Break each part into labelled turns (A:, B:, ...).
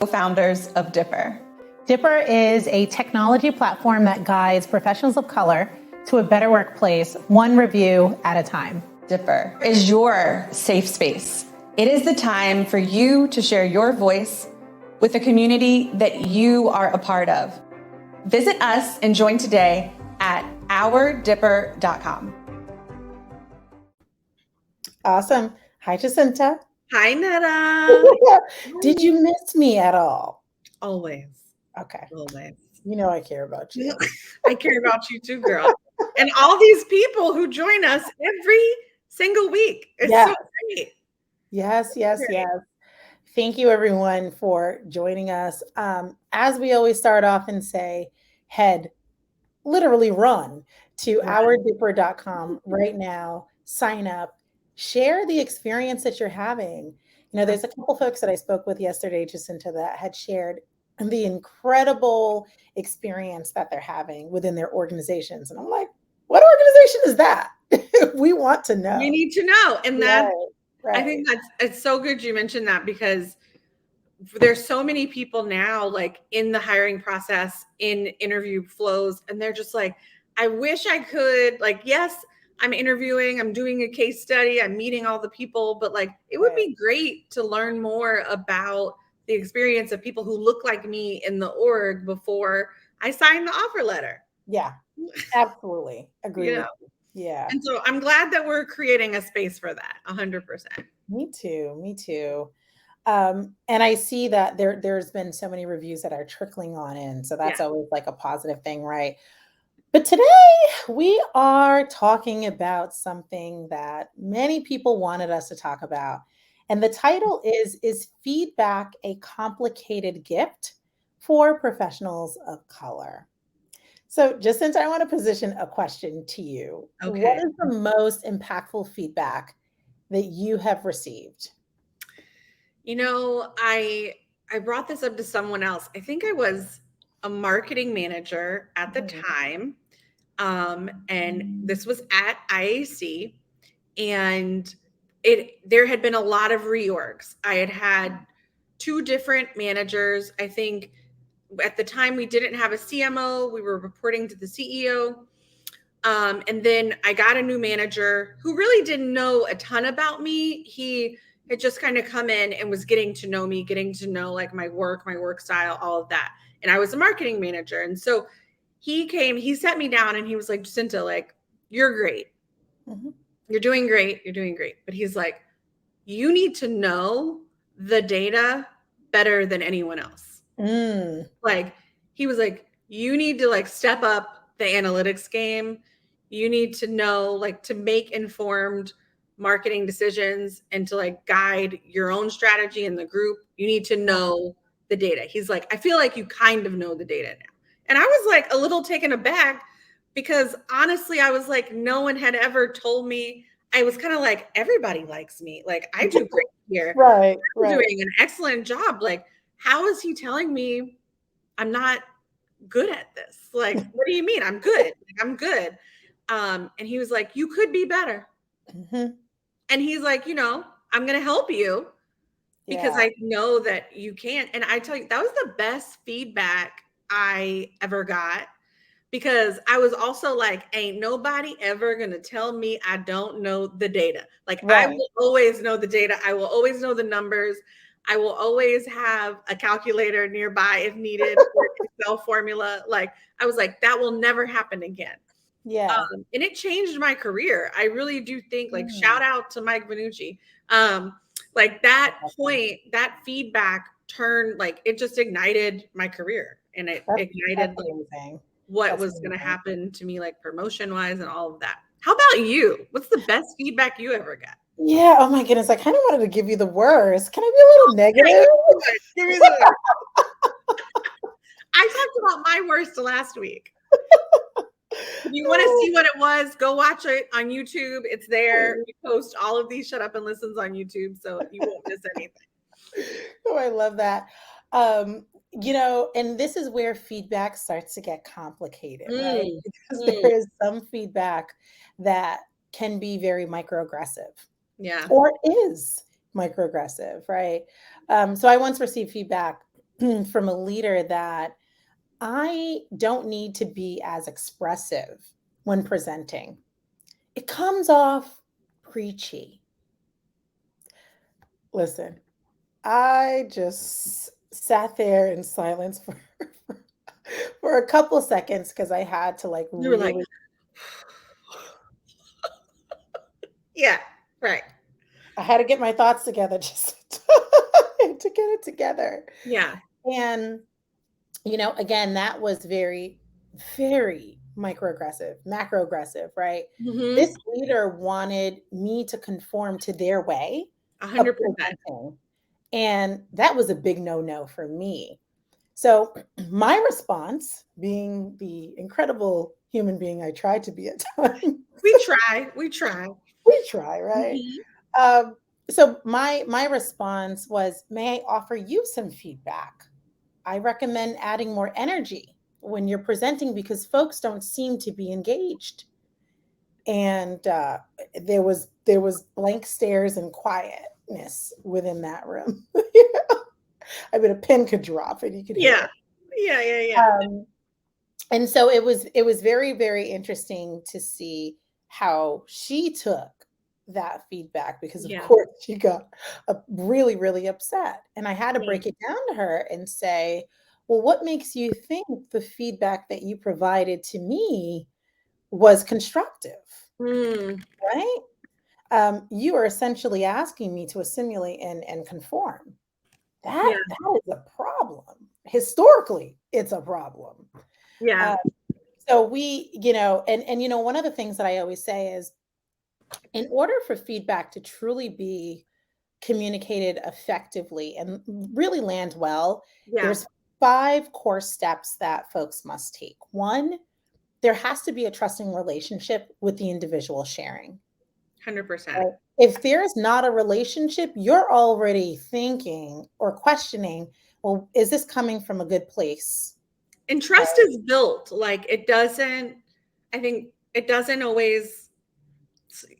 A: co-founders of Dipper.
B: Dipper is a technology platform that guides professionals of color to a better workplace, one review at a time.
A: Dipper is your safe space. It is the time for you to share your voice with the community that you are a part of. Visit us and join today at ourdipper.com.
C: Awesome. Hi, Jacinta.
D: Hi, Netta.
C: Did you miss me at all?
D: Always.
C: Okay.
D: Always.
C: You know I care about you.
D: I care about you too, girl. And all these people who join us every single week. It's so great.
C: Yes. Thank you, everyone, for joining us. As we always start off and say, literally run to ourdipper.com right now, sign up, share the experience that you're having. You know, there's a couple folks that I spoke with yesterday, Jacinta, that had shared the incredible experience that they're having within their organizations. And I'm like, what organization is that? We want to know.
D: We need to know. And that,
C: right.
D: I think it's so good you mentioned that, because there's so many people now, like in the hiring process, in interview flows, and they're just like, I wish I could, like, yes, I'm interviewing, I'm doing a case study, I'm meeting all the people, but like, it would be great to learn more about the experience of people who look like me in the org before I sign the offer letter.
C: Yeah, absolutely. Agree.
D: You know?
C: Yeah.
D: And so I'm glad that we're creating a space for that. 100%.
C: Me too. And I see that there's been so many reviews that are trickling on in. So that's always like a positive thing, right? But today we are talking about something that many people wanted us to talk about. And the title is Feedback a Complicated Gift for Professionals of Color? So Jacinta, I want to position a question to you. Okay. What is the most impactful feedback that you have received?
D: You know, I brought this up to someone else. I think I was a marketing manager at the time. And this was at IAC, and there had been a lot of reorgs. I had 2 different managers. I think at the time we didn't have a CMO. We were reporting to the CEO. And then I got a new manager who really didn't know a ton about me. He had just kind of come in and was getting to know me, getting to know like my work style, all of that. And I was a marketing manager. And so he came, he sat me down and he was like, Jacinta, like, you're great. Mm-hmm. You're doing great. But he's like, you need to know the data better than anyone else. Like, he was like, you need to like step up the analytics game. You need to know, like, to make informed marketing decisions and to like guide your own strategy in the group. You need to know the data. He's like, I feel like you kind of know the data now. And I was like a little taken aback, because honestly, I was like, no one had ever told me. I was kind of like, everybody likes me. Like, I do great here.
C: Right.
D: I'm doing an excellent job. Like, how is he telling me I'm not good at this? Like, what do you mean? I'm good. Like, I'm good. And he was like, you could be better. Mm-hmm. And he's like, you know, I'm going to help you because I know that you can. And I tell you, that was the best feedback I ever got, because I was also like, ain't nobody ever going to tell me I don't know the data. Like, I will always know the data. I will always know the numbers. I will always have a calculator nearby if needed, or Excel formula. Like, I was like, that will never happen again.
C: Yeah.
D: And it changed my career. I really do think, like, shout out to Mike Vanucci. Like, that point, that feedback turned, like, it just ignited my career, and it ignited like what was going to happen to me, like promotion wise and all of that. How about you? What's the best feedback you ever got?
C: Yeah. Oh my goodness. I kind of wanted to give you the worst. Can I be a little negative?
D: Give me the I talked about my worst last week. If you want to see what it was, go watch it on YouTube. It's there. We post all of these Shut Up and Listens on YouTube, so you won't miss anything.
C: Oh, I love that. You know, and this is where feedback starts to get complicated, right? Because there is some feedback that can be very microaggressive.
D: Yeah.
C: Or is microaggressive, right? So I once received feedback from a leader that I don't need to be as expressive when presenting. It comes off preachy. Listen, I just sat there in silence for a couple of seconds because I had to like
D: You were like,
C: really,
D: yeah, right.
C: I had to get my thoughts together just to get it together.
D: Yeah.
C: And, again, that was very, very microaggressive, macroaggressive, right?
D: Mm-hmm.
C: This leader wanted me to conform to their way of
D: 100%.
C: presenting. And that was a big no-no for me. So my response, being the incredible human being I tried to be at times,
D: We try. We try.
C: we try, right?
D: Mhm.
C: So my response was, may I offer you some feedback? I recommend adding more energy when you're presenting because folks don't seem to be engaged. And there was blank stares and quietness within that room. I mean, a pin could drop and you could hear
D: Yeah.
C: it.
D: Yeah. Yeah. Yeah.
C: And so it was very, very interesting to see how she took that feedback because of
D: Yeah.
C: course she got really, really upset. And I had to
D: Yeah.
C: break it down to her and say, well, what makes you think the feedback that you provided to me was constructive,
D: Mm,
C: right? You are essentially asking me to assimilate and conform. That
D: yeah.
C: that is a problem. Historically, it's a problem.
D: Yeah.
C: Uh, so and one of the things that I always say is in order for feedback to truly be communicated effectively and really land well,
D: Yeah.
C: there's 5 core steps that folks must take. One, there has to be a trusting relationship with the individual sharing.
D: 100%.
C: Right? If there's not a relationship, you're already thinking or questioning, well, is this coming from a good place?
D: And trust
C: Right?
D: is built. Like I think it doesn't always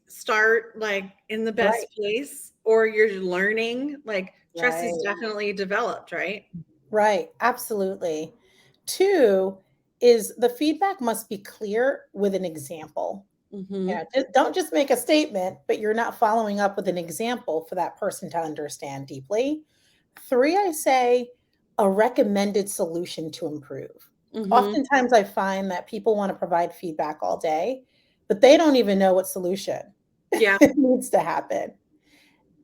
D: start like in the best
C: Right.
D: place or you're learning. Like trust is
C: Right.
D: definitely developed, right?
C: Right, absolutely. 2 is the feedback must be clear with an example.
D: Mm-hmm.
C: Yeah, don't just make a statement, but you're not following up with an example for that person to understand deeply. 3, I say a recommended solution to improve.
D: Mm-hmm.
C: Oftentimes, I find that people want to provide feedback all day, but they don't even know what solution
D: Yeah.
C: needs to happen.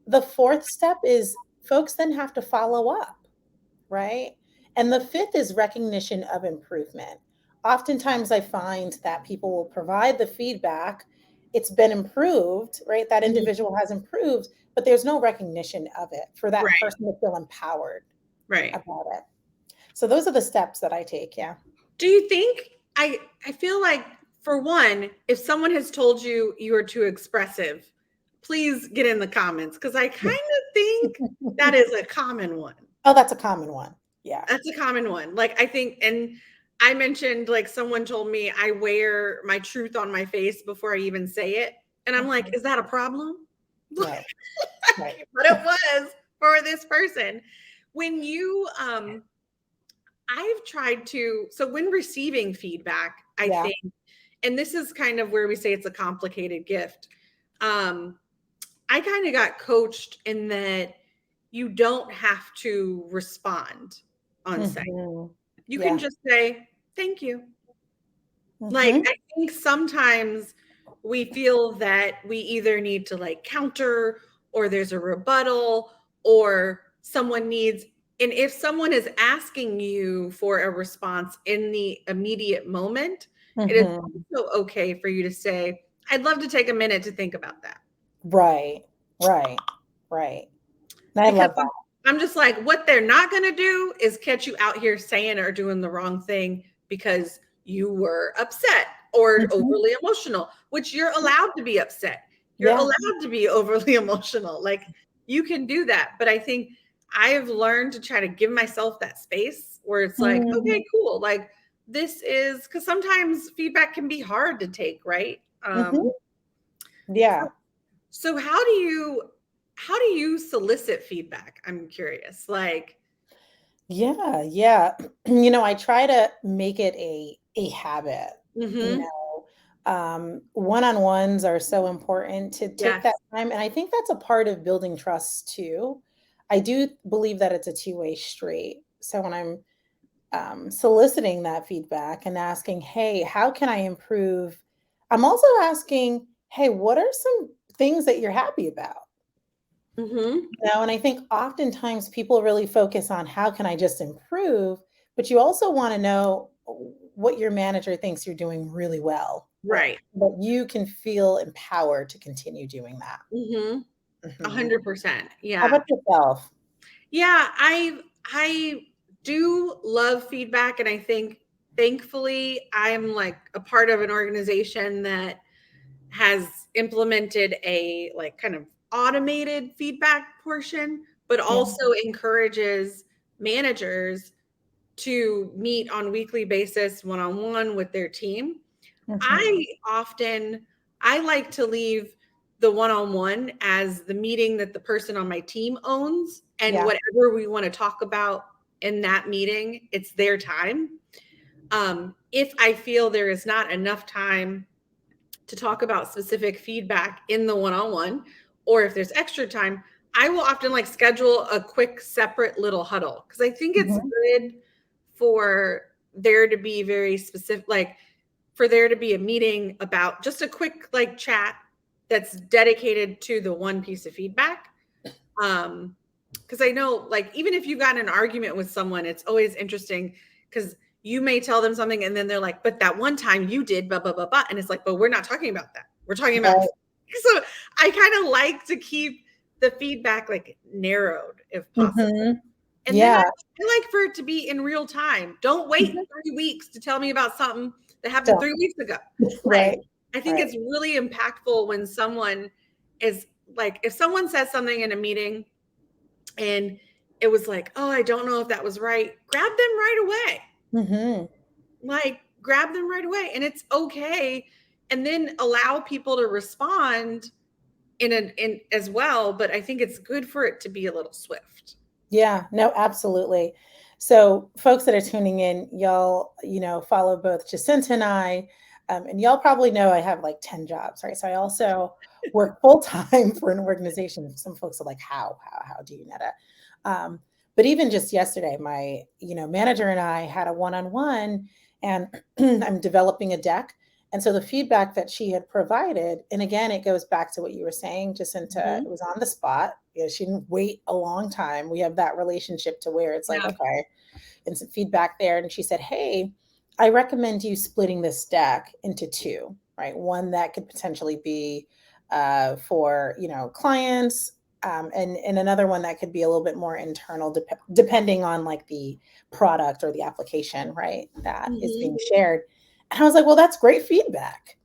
C: The 4th step is folks then have to follow up, right? And the 5th is recognition of improvement. Oftentimes, I find that people will provide the feedback, it's been improved, right? That
D: Mhm.
C: individual has improved, but there's no recognition of it for that
D: Right.
C: person to feel empowered
D: Right.
C: about it. So those are the steps that I take. Yeah.
D: Do you think I feel like for one, if someone has told you you are too expressive, please get in the comments because I kind of think that is a common one.
C: Oh, that's a common one. Yeah.
D: That's a common one. Like I think, and I mentioned like someone told me I wear my truth on my face before I even say it. And I'm like,
C: Mhm.
D: is that a problem?
C: Right. Right.
D: But it was for this person. When you I've tried to, so when receiving feedback, I
C: Yeah.
D: think, and this is kind of where we say it's a complicated gift. Um, I kind of got coached in that you don't have to respond on site.
C: Mhm.
D: You can
C: Yeah.
D: just say, thank you. Like,
C: Mhm.
D: I think sometimes we feel that we either need to like counter or there's a rebuttal or someone needs, and if someone is asking you for a response in the immediate moment, it is
C: Mhm.
D: also okay for you to say, I'd love to take a minute to think about that.
C: Right. Right. Right. And I
D: Because
C: love that.
D: I'm just like, what they're not going to do is catch you out here saying or doing the wrong thing because you were upset or
C: Mhm.
D: overly emotional, which you're allowed to be upset. You're
C: Yeah.
D: allowed to be overly emotional. Like you can do that. But I think I've learned to try to give myself that space where it's like, okay,
C: Mhm.
D: cool. Like this is because sometimes feedback can be hard to take, right?
C: Mhm. Yeah.
D: So how do you solicit feedback? I'm curious. Like
C: Yeah, yeah. I try to make it a habit. You
D: Mm-hmm.
C: know, one-on-ones are so important to take that
D: Yes.
C: time, and I think that's a part of building trust too. I do believe that it's a two-way street. So when I'm soliciting that feedback and asking, "Hey, how can I improve?" I'm also asking, "Hey, what are some things that you're happy about?"
D: Mm-hmm.
C: And I think oftentimes people really focus on how can I just improve, but you also want to know what your manager thinks you're doing really well, right?
D: Right.
C: That you can feel empowered to continue doing that.
D: Mm-hmm.
C: Mhm.
D: 100%.
C: How
D: Yeah.
C: about yourself?
D: Yeah, I do love feedback, and I think thankfully I'm like a part of an organization that has implemented a like kind of automated feedback portion, but
C: Yeah.
D: also encourages managers to meet on weekly basis one-on-one with their team.
C: Mhm.
D: I often I like to leave the one-on-one as the meeting that the person on my team owns, and
C: Yeah.
D: whatever we want to talk about in that meeting, it's their time. If I feel there is not enough time to talk about specific feedback in the one-on-one, or if there's extra time, I will often like schedule a quick separate little huddle because I think it's
C: Mhm.
D: good for there to be very specific, like for there to be a meeting about just a quick like chat that's dedicated to the one piece of feedback. Because I know like even if you got in an argument with someone, it's always interesting because you may tell them something and then they're like, but that one time you did blah blah blah blah. And it's like, but we're not talking about that. We're talking about
C: Right.
D: so I kind of like to keep the feedback like narrowed if possible.
C: Mhm.
D: And then
C: Yeah.
D: I like for it to be in real time. Don't wait
C: Mhm.
D: 3 weeks to tell me about something that happened
C: Done.
D: 3 weeks ago. Like,
C: Right.
D: I think
C: Right.
D: it's really impactful when someone is like, if someone says something in a meeting and it was like, oh, I don't know if that was right, grab them right away.
C: Mhm.
D: Like, grab them right away. And it's okay. And then allow people to respond in as well. But I think it's good for it to be a little swift.
C: Yeah, no, absolutely. So, folks that are tuning in, y'all, follow both Jacinta and I, and y'all probably know I have like 10 jobs, right? So, I also work full time for an organization. Some folks are like, how do you know that? But even just yesterday, my, manager and I had a one-on-one, and I'm developing a deck. And so the feedback that she had provided, and again, it goes back to what you were saying, Jacinta,
D: Mhm.
C: it was on the spot. She didn't wait a long time. We have that relationship to where it's like,
D: Yeah.
C: okay, and some feedback there. And she said, hey, I recommend you splitting this deck into two, right? One that could potentially be for, clients, and another one that could be a little bit more internal, depending on like the product or the application, right? That is being
D: Mhm.
C: shared. And I was like, well, that's great feedback,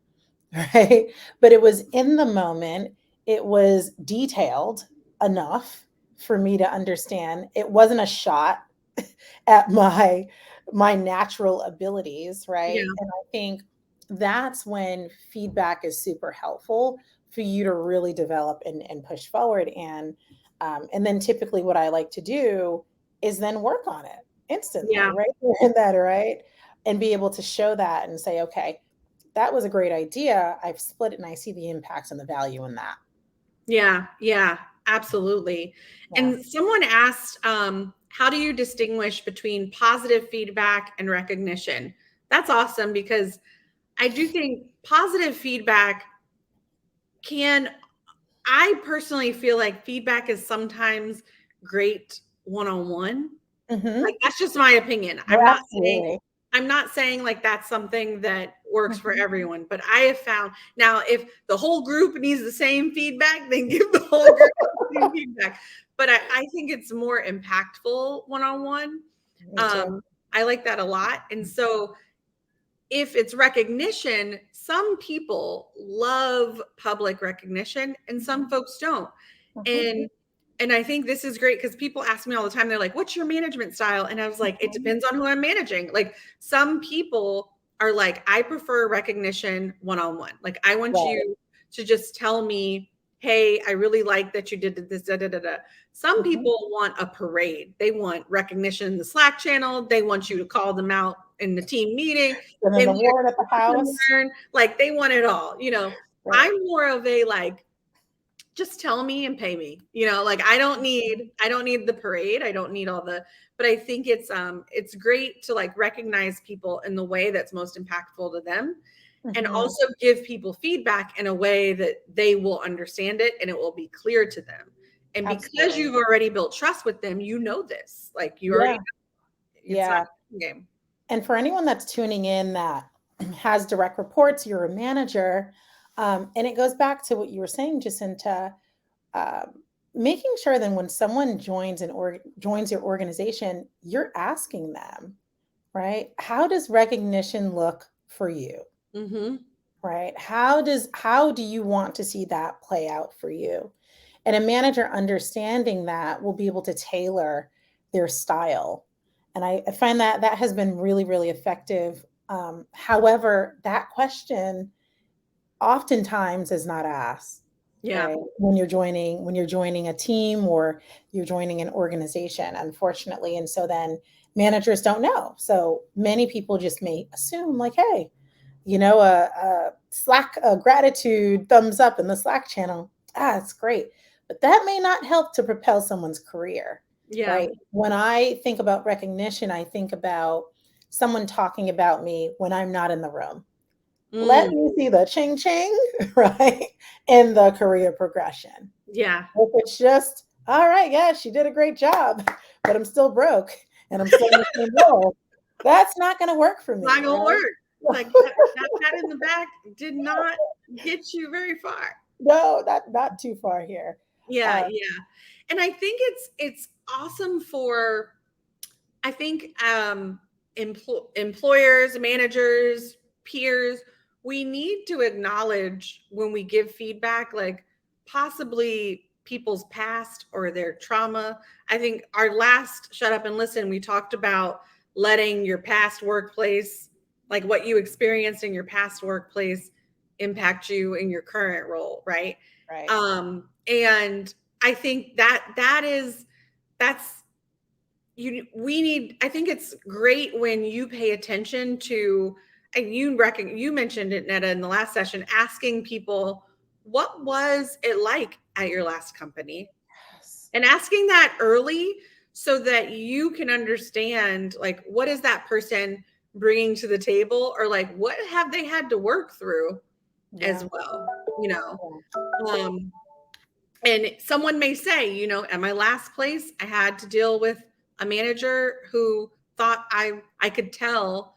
C: right? But it was in the moment, it was detailed enough for me to understand. It wasn't a shot at my natural abilities, right?
D: Yeah.
C: And I think that's when feedback is super helpful for you to really develop and push forward. And then typically what I like to do is then work on it instantly,
D: Yeah.
C: right? And that, right? And be able to show that and say, okay, that was a great idea. I've split it and I see the impact and the value in that.
D: Yeah. Yeah. Absolutely.
C: Yeah.
D: And someone asked, how do you distinguish between positive feedback and recognition? That's awesome because I do think positive feedback can, I personally feel like feedback is sometimes great one on one.
C: Hmm.
D: Like that's just my opinion.
C: No, absolutely.
D: I'm not saying like that's something that works for
C: Mhm.
D: everyone, but I have found now if the whole group needs the same feedback, then give the whole group the same feedback. But I think it's more impactful one on one.
C: Me too.
D: I like that a lot. And so if it's recognition, some people love public recognition and some folks don't.
C: Mhm.
D: And I think this is great because people ask me all the time, they're like, what's your management style? And I was like, it
C: Mhm.
D: depends on who I'm managing. Like some people are like, I prefer recognition one-on-one. Like I want
C: Right.
D: you to just tell me hey, I really like that you did this, da, da, da, da. Some
C: Mhm.
D: people want a parade. They want recognition in the Slack channel. They want you to call them out in the team meeting.
C: And
D: They
C: then the
D: want
C: award at the house.
D: like they want it all. You know,
C: Right.
D: I'm more of a like, just tell me and pay me. You know, like I don't need the parade. I don't need all the, but I think it's great to like recognize people in the way that's most impactful to them, and
C: Mhm.
D: also give people feedback in a way that they will understand it and it will be clear to them. And because
C: Absolutely.
D: you've already built trust with them, you know this. Like you already
C: Yeah.
D: know. It's
C: Yeah.
D: not a game.
C: And for anyone that's tuning in that has direct reports, you're a manager, and it goes back to what you were saying, Jacinta, making sure that when someone joins your organization, you're asking them, right? How does recognition look for you?
D: Mm-hmm.
C: Right? How do you want to see that play out for you? And a manager understanding that will be able to tailor their style. And I find that that has been really, really effective. However, that question oftentimes is not asked,
D: Yeah.
C: right? When you're joining a team or you're joining an organization, unfortunately. And so then managers don't know. So many people just may assume like, hey, a Slack, a gratitude thumbs up in the Slack channel. Ah, it's great. But that may not help to propel someone's career,
D: Yeah.
C: right? When I think about recognition, I think about someone talking about me when I'm not in the room. Let
D: Mm.
C: me see the ching ching, right? In the career progression.
D: Yeah.
C: If it's just, all right, yeah, she did a great job, but I'm still broke and I'm still in the same role, that's not going to work for
D: Not
C: me,
D: gonna
C: right?
D: work. Like that pat in the back did not get you very far.
C: No, not too far here.
D: Yeah,
C: Uh,
D: yeah. And I think it's awesome for, I think employers, managers, peers, we need to acknowledge when we give feedback, like possibly people's past or their trauma. I think our last Shut Up and Listen, we talked about letting your past workplace, like what you experienced in your past workplace, impact you in your current role, right?
C: right.
D: And I think that's we need, I think it's great when you pay attention to, and you mentioned it, Netta, in the last session, asking people, what was it like at your last company?
C: Yes.
D: And asking that early so that you can understand, like, what is that person bringing to the table, or like what have they had to work through as
C: Yeah.
D: well, you know. um and someone may say, you know, at my last place, I had to deal with a manager who thought I could tell,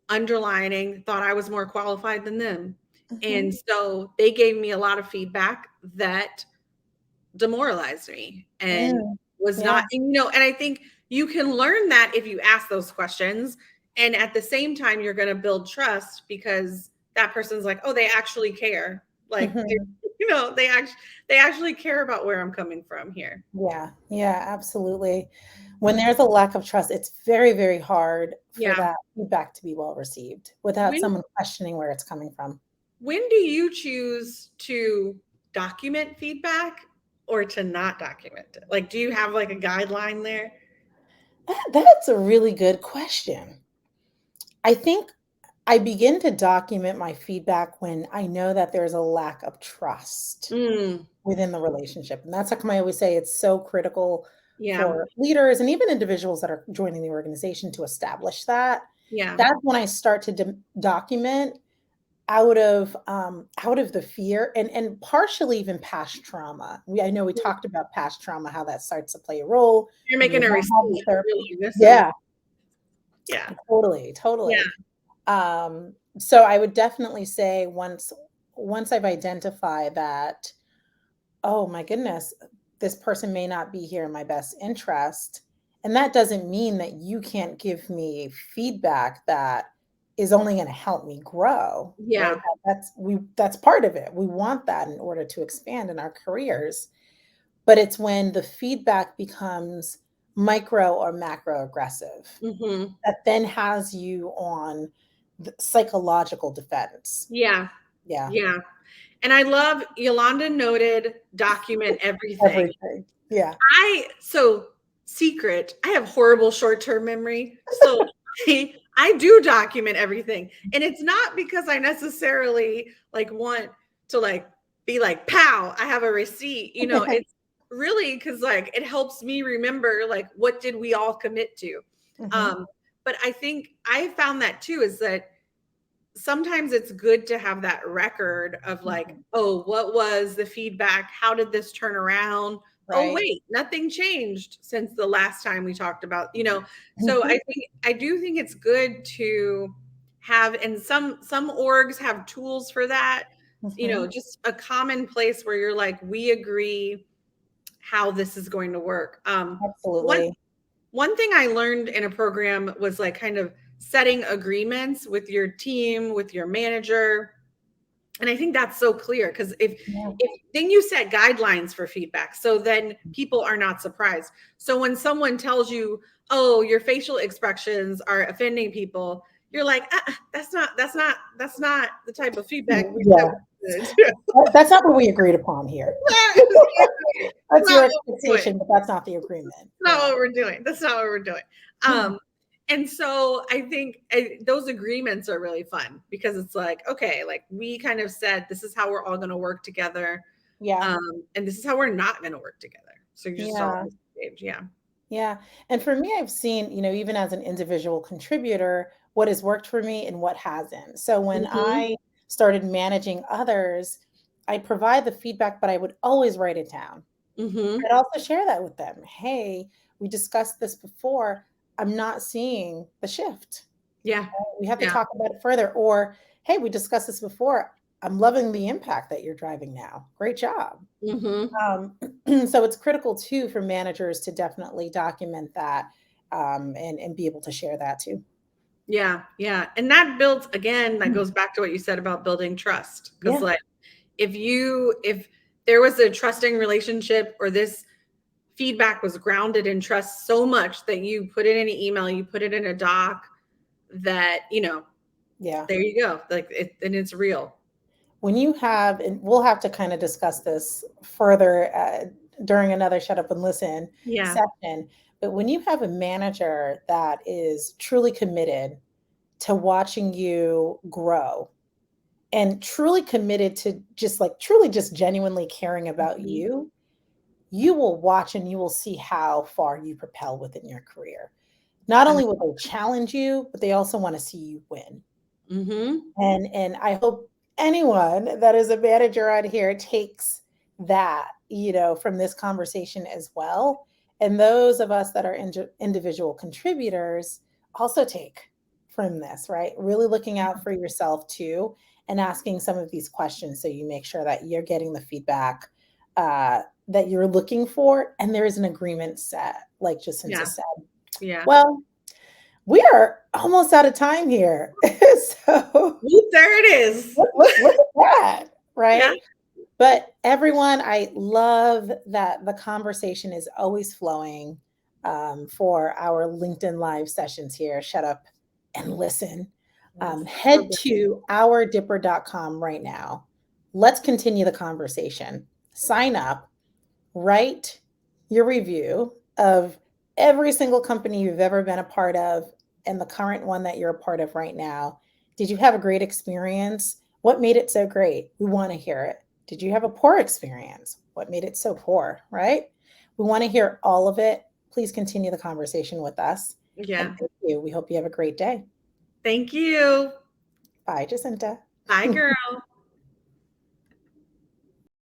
D: underlining, thought I was more qualified than them. And
C: Mhm.
D: so they gave me a lot of feedback that demoralized me and
C: Mm.
D: was
C: Yeah.
D: not, and, you know, and I think you can learn that if you ask those questions. And at the same time, you're going to build trust because that person's like, oh, they actually care. Like,
C: Mhm.
D: you know, they actually care about where I'm coming from here.
C: Yeah. Yeah, absolutely. When there's a lack of trust, it's very, very hard for
D: Yeah.
C: that feedback to be well received without
D: When
C: someone questioning where it's coming from.
D: when do you choose to document feedback or to not document it? Like, do you have like a guideline there?
C: That's a really good question. I think I begin to document my feedback when I know that there's a lack of trust
D: Mm,
C: within the relationship. And that's how come I always say it's so critical
D: yeah.
C: for leaders and even individuals that are joining the organization to establish that.
D: Yeah.
C: That's when I start to document out of the fear and partially even past trauma. I know we talked about past trauma, how that starts to play a role
D: You're
C: when you're
D: making a
C: not having
D: receipt.
C: therapy.
D: Really. This is,
C: Yeah,
D: yeah.
C: totally,
D: Yeah.
C: totally. So I would definitely say once I've identified that, oh my goodness, this person may not be here in my best interest. And that doesn't mean that you can't give me feedback that is only going to help me grow, right?
D: Yeah.
C: That's part of it. We want that in order to expand in our careers. But it's when the feedback becomes micro or macro aggressive
D: Hmm.
C: that then has you on the psychological defense.
D: Yeah.
C: Yeah.
D: Yeah. And I love Yolanda noted, document everything.
C: Everything. Yeah.
D: Secret, I have horrible short-term memory. So I do document everything. And it's not because I necessarily like want to like be like, pow, I have a receipt. It's really because like it helps me remember like what did we all commit to. But I think I found that too, is that sometimes it's good to have that record of like, oh, what was the feedback? How did this turn around?
C: Right.
D: Oh, wait, nothing changed since the last time we talked about, So I do think it's good to have, and some orgs have tools for that, just a common place where you're like, we agree how this is going to work.
C: Absolutely.
D: One thing I learned in a program was like kind of setting agreements with your team, with your manager. And I think that's so clear because if then you set guidelines for feedback, so then people are not surprised. So when someone tells you, oh, your facial expressions are offending people, you're like, that's not the type of feedback we
C: That's not what we agreed upon here. That's your expectation, but that's not the agreement.
D: That's not what we're doing. That's not what we're doing. And so I think those agreements are really fun because it's like, okay, like we kind of said, this is how we're all going to work together.
C: Yeah.
D: And this is how we're not going to work together. So you're just all on the same page. Yeah.
C: Yeah. And for me, I've seen, even as an individual contributor, what has worked for me and what hasn't. So when I started managing others, I provide the feedback, but I would always write it down. I'd also share that with them. Hey, we discussed this before. I'm not seeing the shift.
D: Yeah.
C: We have to talk about it further. Or, hey, we discussed this before. I'm loving the impact that you're driving now. Great job. So it's critical too for managers to definitely document that and be able to share that too.
D: Yeah. Yeah. And that builds, again, that goes back to what you said about building trust. Because like if there was a trusting relationship or this feedback was grounded in trust so much that you put it in an email, you put it in a doc, that, there you go. Like and it's real.
C: When you have, and we'll have to kind of discuss this further during another Shut Up and Listen session, but when you have a manager that is truly committed to watching you grow and truly committed to truly just genuinely caring about you, you will watch and you will see how far you propel within your career. Not only will they challenge you, but they also want to see you win. And I hope anyone that is a manager out here takes that, from this conversation as well. And those of us that are individual contributors also take from this, right? Really looking out for yourself too, and asking some of these questions so you make sure that you're getting the feedback that you're looking for, and there is an agreement set, like Jacinta said.
D: Yeah.
C: Well, we are almost out of time here. So
D: there it is.
C: Look at that, right?
D: Yeah.
C: But everyone, I love that the conversation is always flowing for our LinkedIn Live sessions here. Shut Up and Listen. Head to ourdipper.com right now. Let's continue the conversation. Sign up, write your review of every single company you've ever been a part of and the current one that you're a part of right now. Did you have a great experience? What made it so great? We want to hear it. Did you have a poor experience? What made it so poor, right? We want to hear all of it. Please continue the conversation with us.
D: Yeah.
C: And thank you. We hope you have a great day.
D: Thank you.
C: Bye, Jacinta.
D: Bye, girl.